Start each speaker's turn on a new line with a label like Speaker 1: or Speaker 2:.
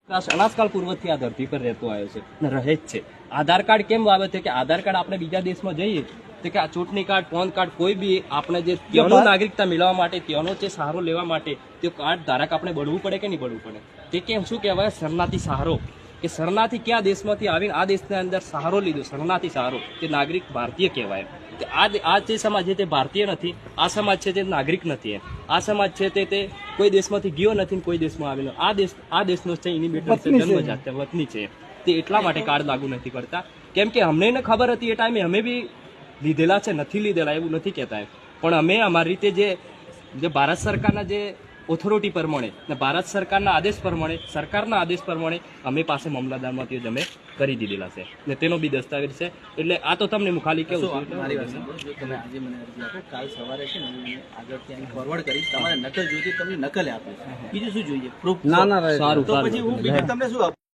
Speaker 1: અનાજકાળ પૂર્વથી આ ધરતી પર રહેતો આવ્યો છે અને રહે જ છે. આધાર કાર્ડ કેમ આવે છે કે આધાર કાર્ડ આપણે બીજા દેશમાં જઈએ તો કે આ ચૂંટણી કાર્ડ, પાન કાર્ડ, કોઈ બી આપણે જે ત્યાંનો નાગરિકતા મેળવવા માટે, ત્યાંનો જે સહારો લેવા માટે તે કાર્ડ ધારક આપણે બળવું પડે કે નહીં બળવું પડે? તે કેમ શું કહેવાય? શરણાર્થી સહારો. કે શરણાર્થી ક્યાં દેશમાંથી આવીને આ દેશની અંદર સહારો લીધો, શરણાર્થી સહારો, તે નાગરિક ભારતીય કહેવાય. આ જે સમાજ છે તે ભારતીય નથી, આ સમાજ છે તે નાગરિક નથી. આ સમાજ છે તે કોઈ દેશમાંથી ગયો નથી, કોઈ દેશમાં આવેલો. આ દેશનો છે, એની બેટો છે, જન્મજાત વતની છે. તે એટલા માટે કાર્ડ લાગુ નથી કરતા કેમ કે અમને ખબર હતી એ ટાઈમે, અમે બી લીધેલા છે, નથી લીધેલા એવું નથી કહેતા, પણ અમે અમારી રીતે જે ભારત સરકારના જે ઓથોરિટી પ્રમાણે ને ભારત સરકારના આદેશ પ્રમાણે, સરકારના આદેશ પ્રમાણે અમે પાસે મામલતદારમાંથી જ અમે કરી દીધેલા છે ને તેનો બી દસ્તાવેજ છે. એટલે આ તો તમને હું ખાલી કેવું છું.
Speaker 2: મારી વાત સાંભળો, જો તમે આજે મને અરજી આપો, કાલ સવારે છે ને હું આગળ ત્યાં ફોરવર્ડ કરી, તમારે નકલ જોઈતી તમને નકલ આપીશ, બીજું શું જોઈએ? પ્રૂફ.
Speaker 1: સારું,
Speaker 2: તો પછી હું બીજું તમને શું આપું?